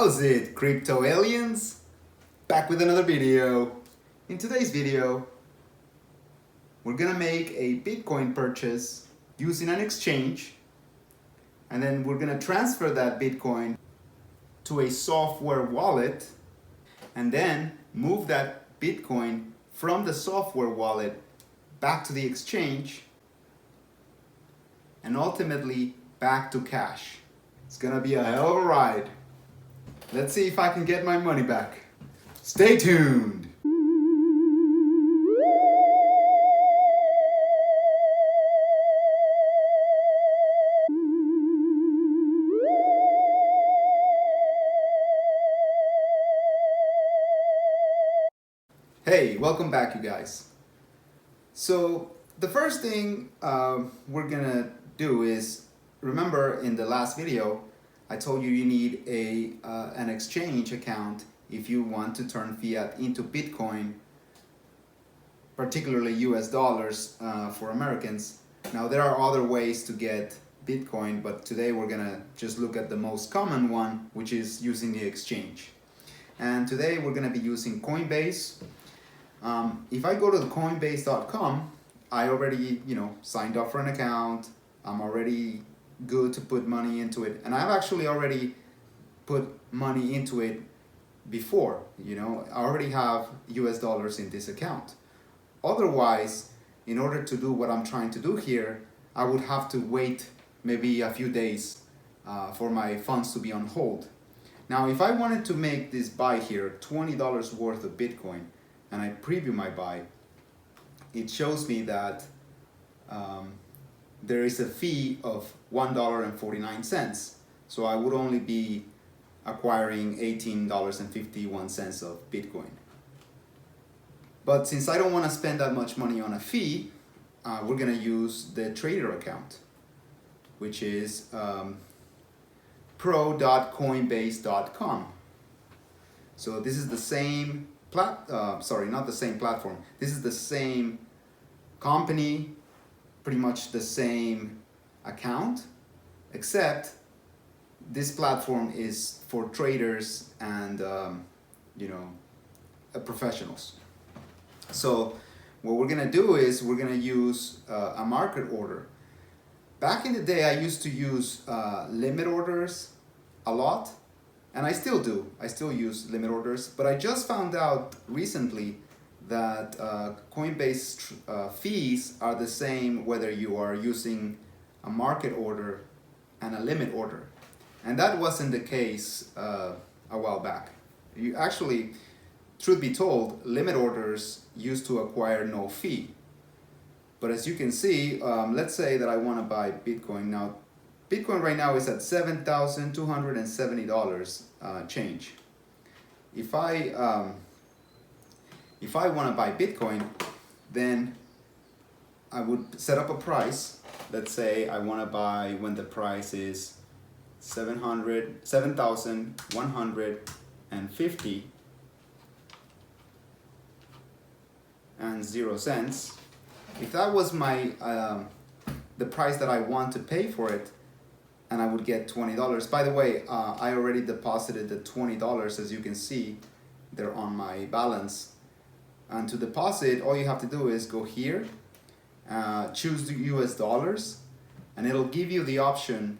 How's it, crypto aliens? Back with another video. In today's video, we're gonna make a Bitcoin purchase using an exchange, and then we're gonna transfer that Bitcoin to a software wallet, and then move that Bitcoin from the software wallet back to the exchange, and ultimately back to cash. It's gonna be a hell of a ride. Let's see if I can get my money back. Stay tuned. Hey, welcome back, you guys. So the first thing we're gonna do is, remember in the last video I told you need an exchange account if you want to turn fiat into Bitcoin, particularly US dollars for Americans. Now there are other ways to get Bitcoin, but today we're gonna just look at the most common one, which is using the exchange. And today we're gonna be using Coinbase. If I go to the Coinbase.com, I already signed up for an account. I'm already good to put money into it, and I've actually already put money into it before. I already have US dollars in this account. Otherwise, in order to do what I'm trying to do here, I would have to wait maybe a few days for my funds to be on hold. Now, if I wanted to make this buy here, $20 worth of Bitcoin, and I preview my buy, it shows me that there is a fee of $1.49. So I would only be acquiring $18.51 of Bitcoin. But since I don't want to spend that much money on a fee, we're going to use the trader account, which is pro.coinbase.com. So this is the same not the same platform. This is the same company, pretty much the same account, except this platform is for traders and professionals. So what we're gonna do is we're gonna use a market order. Back in the day, I used to use limit orders a lot, and I still do. I still use limit orders, but I just found out recently that Coinbase fees are the same whether you are using a market order and a limit order. And that wasn't the case a while back. You actually, truth be told, limit orders used to acquire no fee. But as you can see, let's say that I want to buy Bitcoin. Now, Bitcoin right now is at $7,270 change. If I want to buy Bitcoin, then I would set up a price. Let's say I want to buy when the price is 7,150 and 0 cents. If that was my the price that I want to pay for it, and I would get $20. By the way, I already deposited the $20, as you can see, they're on my balance. And to deposit, all you have to do is go here, choose the US dollars, and it'll give you the option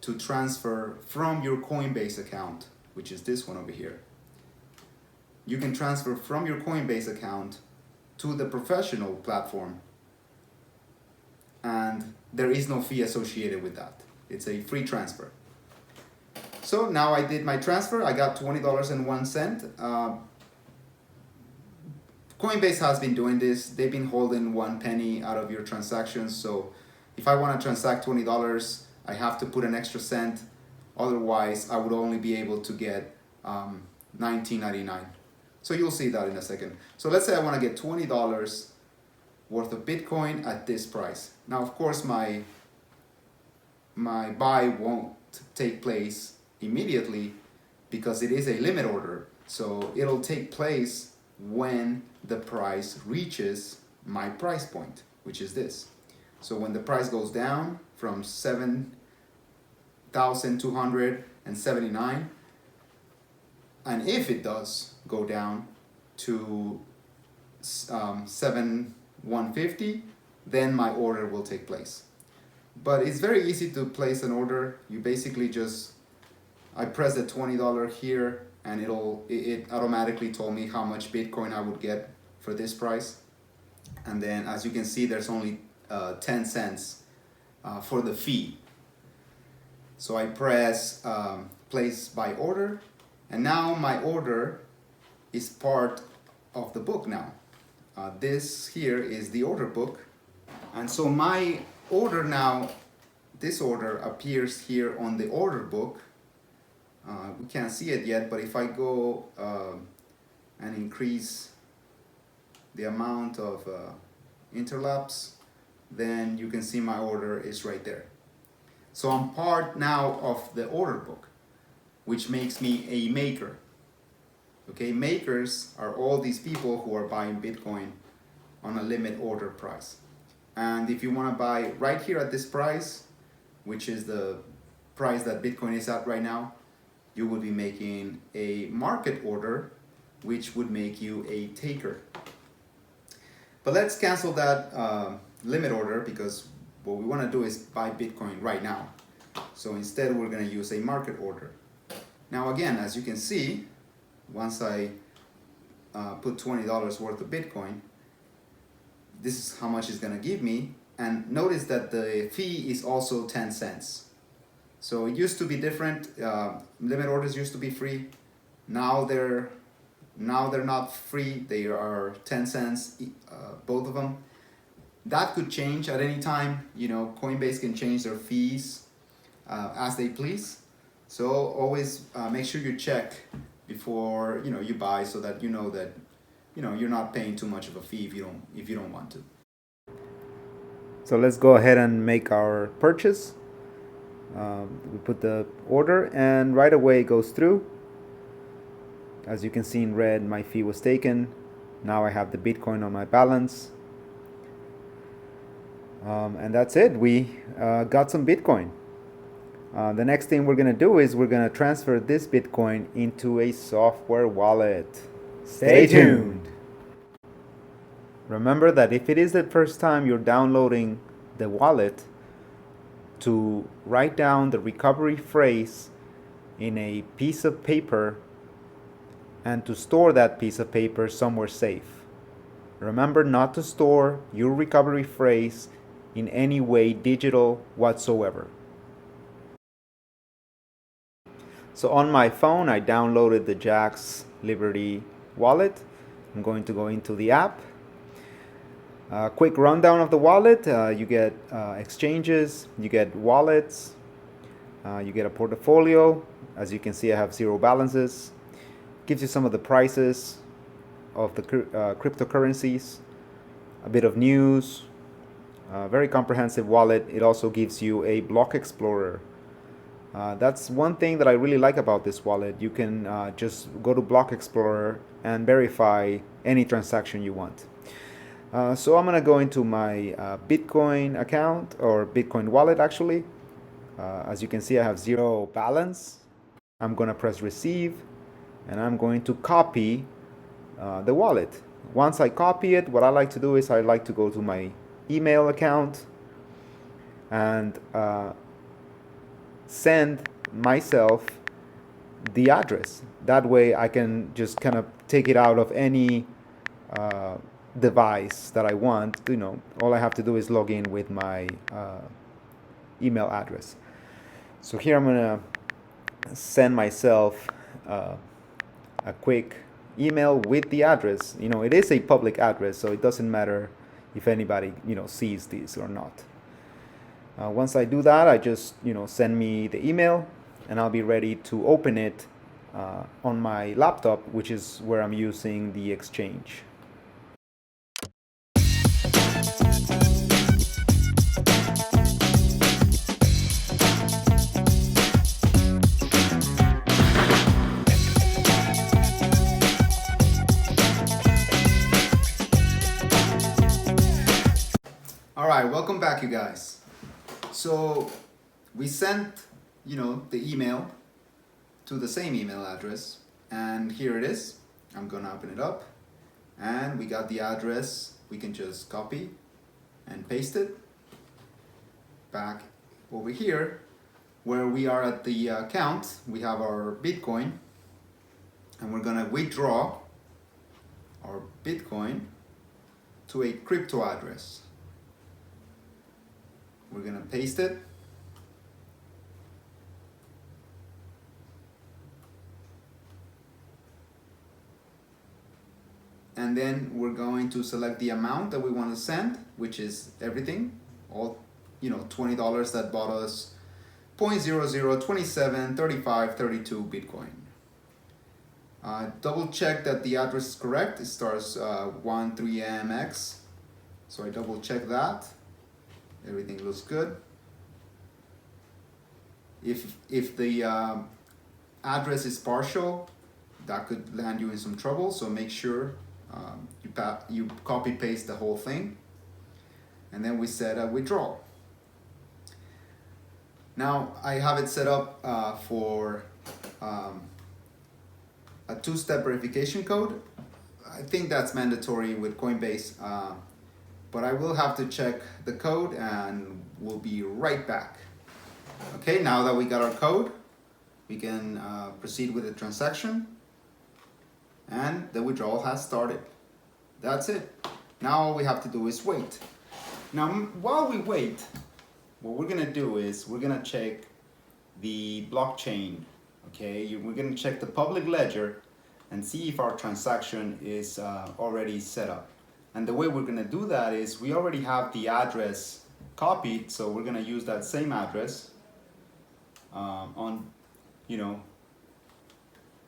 to transfer from your Coinbase account, which is this one over here. You can transfer from your Coinbase account to the professional platform, and there is no fee associated with that. It's a free transfer. So now I did my transfer. I got $20.01. Coinbase has been doing this. They've been holding 1 penny out of your transactions. So if I want to transact $20, I have to put an extra cent. Otherwise, I would only be able to get $19.99. So you'll see that in a second. So let's say I want to get $20 worth of Bitcoin at this price. Now, of course, my buy won't take place immediately because it is a limit order. So it'll take place when the price reaches my price point, which is this. So when the price goes down from 7,279 and if it does go down to 7,150, then my order will take place. But it's very easy to place an order. You basically just, I press the $20 here, and it automatically told me how much Bitcoin I would get for this price. And then as you can see, there's only 10 cents for the fee. So I press place by order, and now my order is part of the book now. This here is the order book, and so my order now, this order appears here on the order book. We can't see it yet, but if I go and increase the amount of interlaps, then you can see my order is right there. So I'm part now of the order book, which makes me a maker. Okay, makers are all these people who are buying Bitcoin on a limit order price. And if you want to buy right here at this price, which is the price that Bitcoin is at right now, you would be making a market order, which would make you a taker. But let's cancel that limit order, because what we want to do is buy Bitcoin right now. So instead, we're going to use a market order. Now again, as you can see, once I put $20 worth of Bitcoin, this is how much it's going to give me. And notice that the fee is also 10 cents. So it used to be different. Limit orders used to be free. Now they're not free. They are 10 cents, both of them. That could change at any time. You know, Coinbase can change their fees as they please. So always make sure you check before you buy, so that you know that you're not paying too much of a fee if you don't want to. So let's go ahead and make our purchase. We put the order, and right away it goes through. As you can see in red, my fee was taken. Now I have the Bitcoin on my balance. And that's it. We got some Bitcoin. The next thing we're going to do is we're going to transfer this Bitcoin into a software wallet. Stay tuned. Remember that if it is the first time you're downloading the wallet, to write down the recovery phrase in a piece of paper and to store that piece of paper somewhere safe. Remember not to store your recovery phrase in any way digital whatsoever. So on my phone, I downloaded the Jaxx Liberty wallet. I'm going to go into the app. Quick rundown of the wallet. You get exchanges, you get wallets, you get a portfolio. As you can see, I have 0 balances. Gives you some of the prices of the cryptocurrencies, a bit of news, very comprehensive wallet. It also gives you a block explorer. That's one thing that I really like about this wallet. You can just go to Block Explorer and verify any transaction you want. So I'm gonna go into my Bitcoin account, or Bitcoin wallet actually. As you can see, I have 0 balance. I'm gonna press receive, and I'm going to copy the wallet. Once I copy it, what I like to do is I like to go to my email account and send myself the address. That way I can just kind of take it out of any device that I want. All I have to do is log in with my email address. So here I'm gonna send myself a quick email with the address. It is a public address, so it doesn't matter if anybody sees this or not. Once I do that, I just send me the email, and I'll be ready to open it on my laptop, which is where I'm using the exchange. All right, welcome back, you guys. So we sent, the email to the same email address, And here it is. I'm gonna open it up, and we got the address. We can just copy and paste it back over here where we are at the account. We have our Bitcoin, and we're gonna withdraw our Bitcoin to a crypto address. We're gonna paste it. And then we're going to select the amount that we want to send, which is everything, all, $20 that bought us 0.00273532 Bitcoin. Double check that the address is correct. It starts 13MX. So I double check that. Everything looks good. If the address is partial, that could land you in some trouble. So make sure you copy paste the whole thing, and then we set a withdrawal. Now I have it set up for a two-step verification code. I think that's mandatory with Coinbase, but I will have to check the code, and we'll be right back. Okay, now that we got our code, we can proceed with the transaction, and the withdrawal has started. That's it. Now all we have to do is wait. Now while we wait, what we're gonna do is we're gonna check the blockchain. Okay, we're gonna check the public ledger and see if our transaction is already set up. And the way we're gonna do that is we already have the address copied, so we're gonna use that same address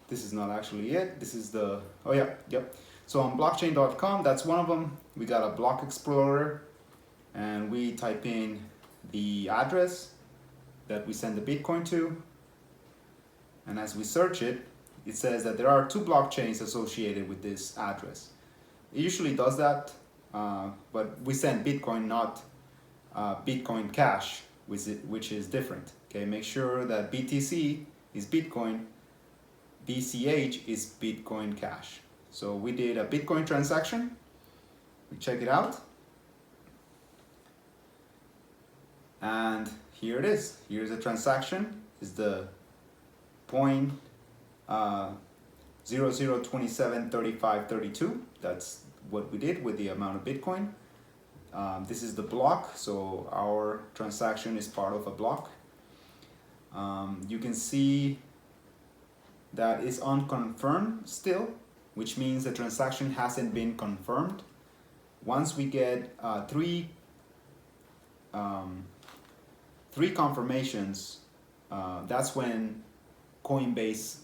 this is not actually it. This is the, yep. So on blockchain.com, that's one of them. We got a block explorer, and we type in the address that we send the Bitcoin to. And as we search it, it says that there are 2 blockchains associated with this address. It usually does that, but we send Bitcoin, not Bitcoin Cash, which is different. Okay, make sure that BTC is Bitcoin, BCH is Bitcoin Cash. So we did a Bitcoin transaction. We check it out. And here it is. Here's the transaction. Is the 0.00273532. That's what we did with the amount of Bitcoin. This is the block, so our transaction is part of a block. You can see that it's unconfirmed still, which means the transaction hasn't been confirmed. Once we get three confirmations, that's when Coinbase,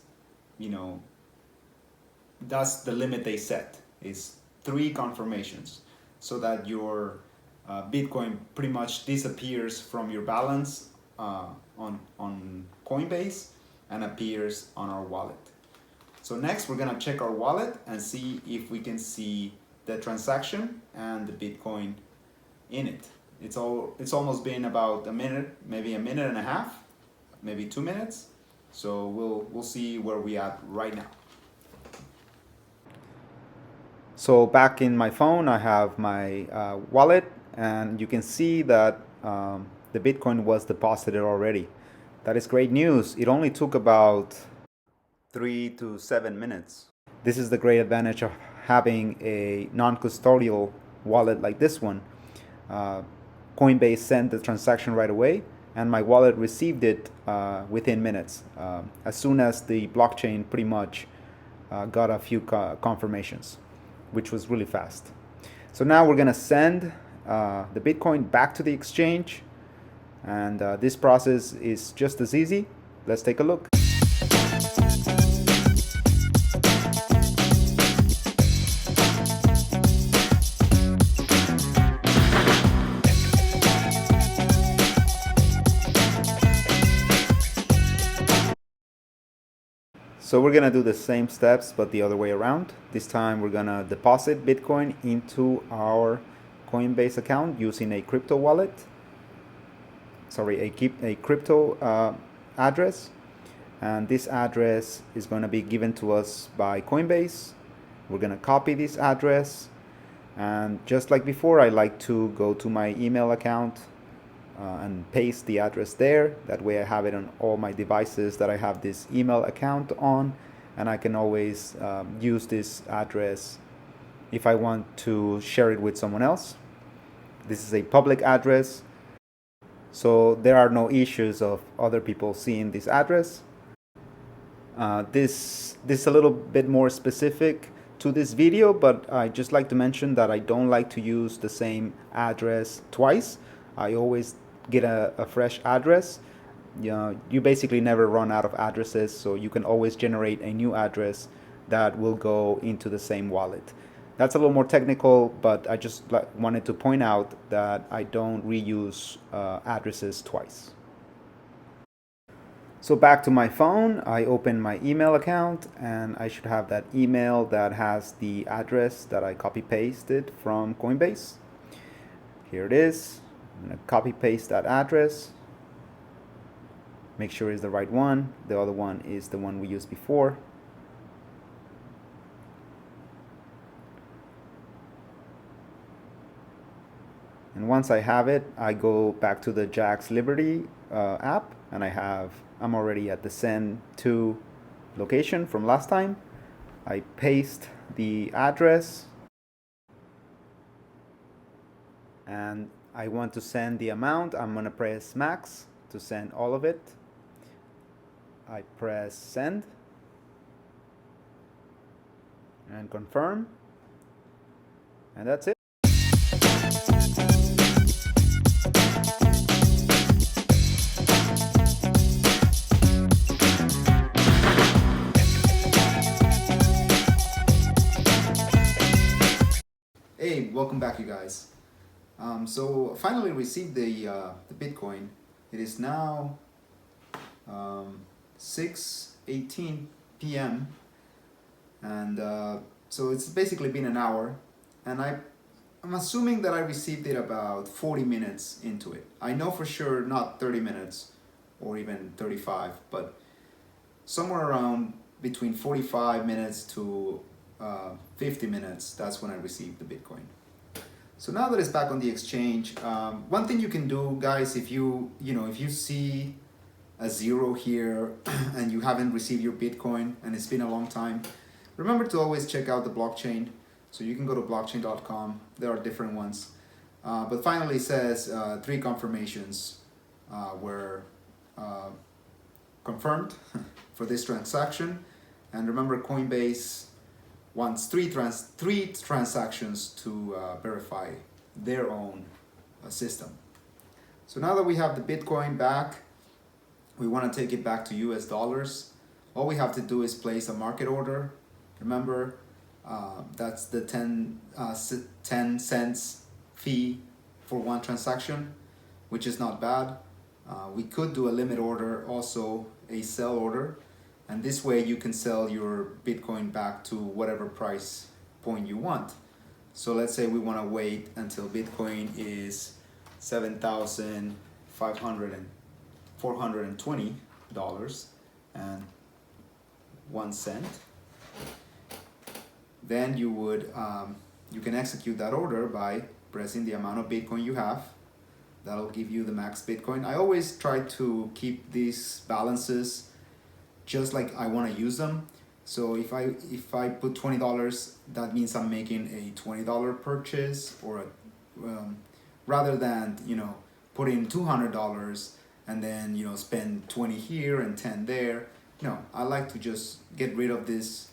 that's the limit they set, is 3 confirmations, so that your Bitcoin pretty much disappears from your balance on Coinbase and appears on our wallet. So next we're gonna check our wallet and see if we can see the transaction and the Bitcoin in it. It's almost been about a minute, maybe a minute and a half, maybe 2 minutes. So we'll see where we at right now. So back in my phone, I have my wallet, and you can see that the Bitcoin was deposited already. That is great news. It only took about 3 to 7 minutes. This is the great advantage of having a non-custodial wallet like this one. Coinbase sent the transaction right away, and my wallet received it within minutes, as soon as the blockchain pretty much got a few confirmations, which was really fast. So now we're gonna send the Bitcoin back to the exchange, and this process is just as easy. Let's take a look. So we're gonna do the same steps, but the other way around. This time we're gonna deposit Bitcoin into our Coinbase account using a crypto wallet. Sorry, a crypto address. and this address is going to be given to us by Coinbase. We're going to copy this address, and just like before, I like to go to my email account and paste the address there. That way I have it on all my devices that I have this email account on, and I can always use this address if I want to share it with someone else. This is a public address, so there are no issues of other people seeing this address. This is a little bit more specific to this video, but I just like to mention that I don't like to use the same address twice. I always get a fresh address. You basically never run out of addresses, so you can always generate a new address that will go into the same wallet. That's a little more technical, but I just wanted to point out that I don't reuse addresses twice. So back to my phone, I open my email account, and I should have that email that has the address that I copy pasted from Coinbase. Here it is. I'm going to copy paste that address. Make sure it's the right one. The other one is the one we used before. And once I have it, I go back to the Jack's Liberty app, and I'm already at the send to location from last time. I paste the address, and I want to send the amount. I'm gonna press max to send all of it. I press send and confirm, and that's it. Hey, welcome back, you guys. So finally received the Bitcoin. It is now 6:18 p.m. and so it's basically been an hour, and I'm assuming that I received it about 40 minutes into it. I know for sure not 30 minutes or even 35, but somewhere around between 45 minutes to 50 minutes, that's when I received the Bitcoin. So now that it's back on the exchange, one thing you can do, guys, if you see a zero here and you haven't received your Bitcoin and it's been a long time, remember to always check out the blockchain. So you can go to blockchain.com. There are different ones. But finally it says 3 confirmations were confirmed for this transaction. And remember, Coinbase wants three transactions to verify their own system. So now that we have the Bitcoin back, we want to take it back to US dollars. All we have to do is place a market order. Remember, that's the 10 cents fee for one transaction, which is not bad. We could do a limit order, also a sell order, and this way you can sell your Bitcoin back to whatever price point you want. So let's say we want to wait until Bitcoin is $7,420.01. Then you can execute that order by pressing the amount of Bitcoin you have. That'll give you the max Bitcoin. I always try to keep these balances just like I want to use them. So if I put $20, that means I'm making a $20 purchase, or rather than putting $200 and then spend 20 here and 10 there. No, I like to just get rid of this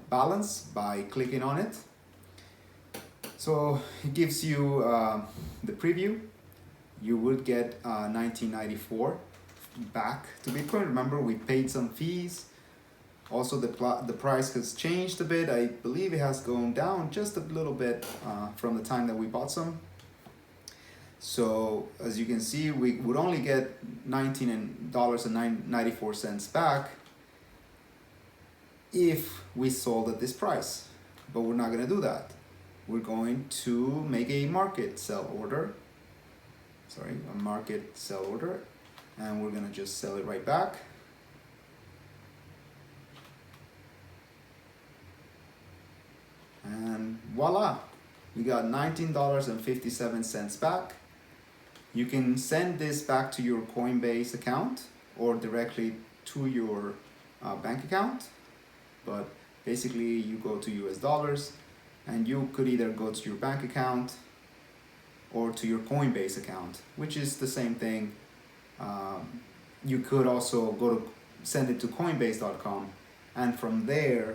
balance by clicking on it. So it gives you the preview. You would get 1994 back to Bitcoin. Remember, we paid some fees. Also, the price has changed a bit. I believe it has gone down just a little bit from the time that we bought some. So as you can see, we would only get $19.94 back if we sold at this price. But we're not going to do that. We're going to make a market sell order. A market sell order. And we're going to just sell it right back. And voila, we got $19.57 back. You can send this back to your Coinbase account or directly to your bank account, but basically you go to US dollars and you could either go to your bank account or to your Coinbase account, which is the same thing. You could also send it to coinbase.com, and from there,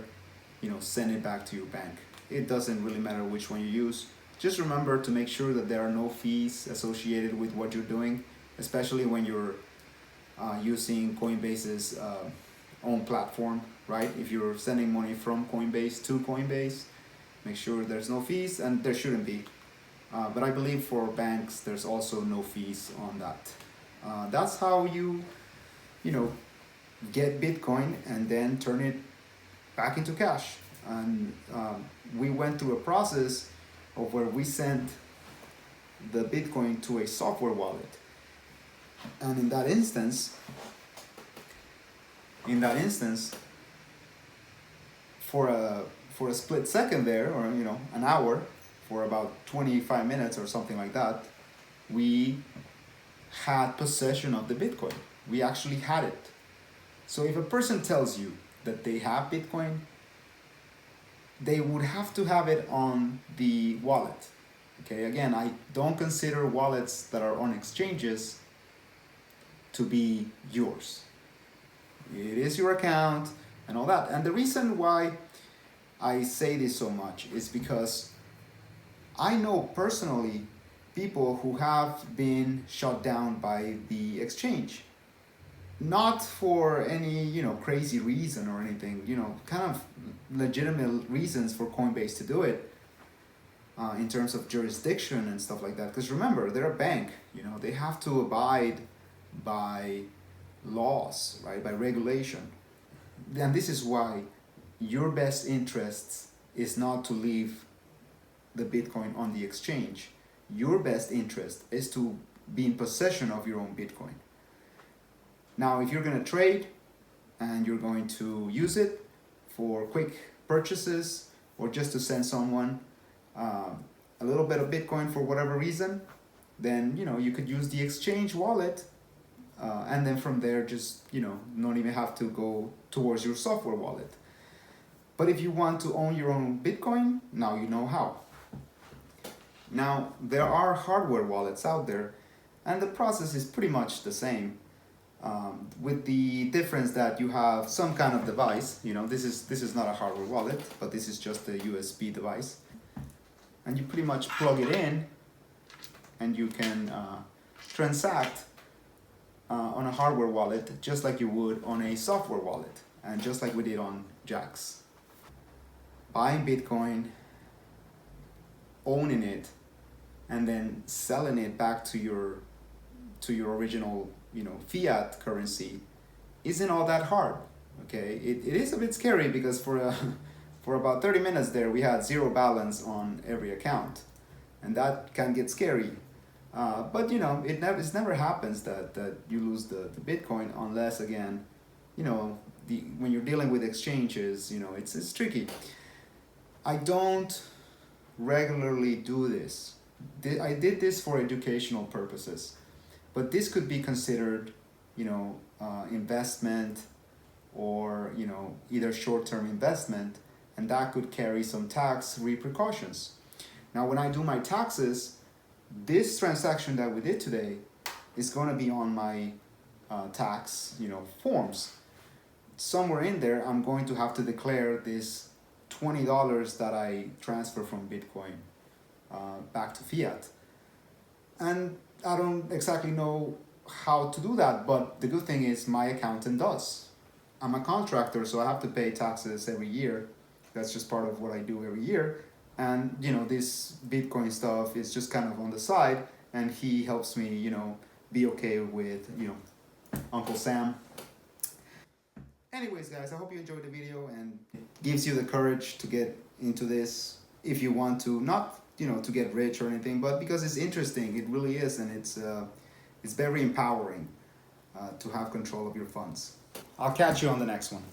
send it back to your bank. It doesn't really matter which one you use. Just remember to make sure that there are no fees associated with what you're doing, especially when you're using Coinbase's own platform, right? If you're sending money from Coinbase to Coinbase, make sure there's no fees, and there shouldn't be. But I believe for banks, there's also no fees on that. That's how you get Bitcoin and then turn it back into cash. And we went through a process of where we sent the Bitcoin to a software wallet. And in that instance, for a split second there, or an hour, for about 25 minutes or something like that, we had possession of the Bitcoin. We actually had it. So if a person tells you that they have Bitcoin, they would have to have it on the wallet. Okay, again, I don't consider wallets that are on exchanges to be yours. It is your account and all that. And the reason why I say this so much is because I know personally people who have been shut down by the exchange. Not for any, crazy reason or anything, kind of legitimate reasons for Coinbase to do it in terms of jurisdiction and stuff like that. Because remember, they're a bank, they have to abide by laws, right, by regulation. And this is why your best interest is not to leave the Bitcoin on the exchange. Your best interest is to be in possession of your own Bitcoin. Now, if you're going to trade and you're going to use it for quick purchases or just to send someone a little bit of Bitcoin for whatever reason, then, you could use the exchange wallet and then from there just, not even have to go towards your software wallet. But if you want to own your own Bitcoin, now you know how. Now, there are hardware wallets out there, and the process is pretty much the same. With the difference that you have some kind of device, this is not a hardware wallet, but this is just a USB device, and you pretty much plug it in, and you can transact on a hardware wallet just like you would on a software wallet, and just like we did on Jax. Buying Bitcoin, owning it, and then selling it back to your original fiat currency isn't all that hard. Okay, it is a bit scary because for about 30 minutes there we had zero balance on every account, and that can get scary. But it never happens that you lose the Bitcoin unless, again, when you're dealing with exchanges, it's tricky. I don't regularly do this. I did this for educational purposes. But this could be considered, investment or, either short-term investment, and that could carry some tax repercussions. Now, when I do my taxes, this transaction that we did today is going to be on my tax, forms. Somewhere in there, I'm going to have to declare this $20 that I transfer from Bitcoin back to fiat. And I don't exactly know how to do that, but the good thing is my accountant does. I'm a contractor, so I have to pay taxes every year. That's just part of what I do every year. And, this Bitcoin stuff is just kind of on the side, and he helps me, be okay with, Uncle Sam. Anyways, guys, I hope you enjoyed the video and it gives you the courage to get into this if you want to, not to get rich or anything, but because it's interesting. It really is, and it's very empowering to have control of your funds. I'll catch you on the next one.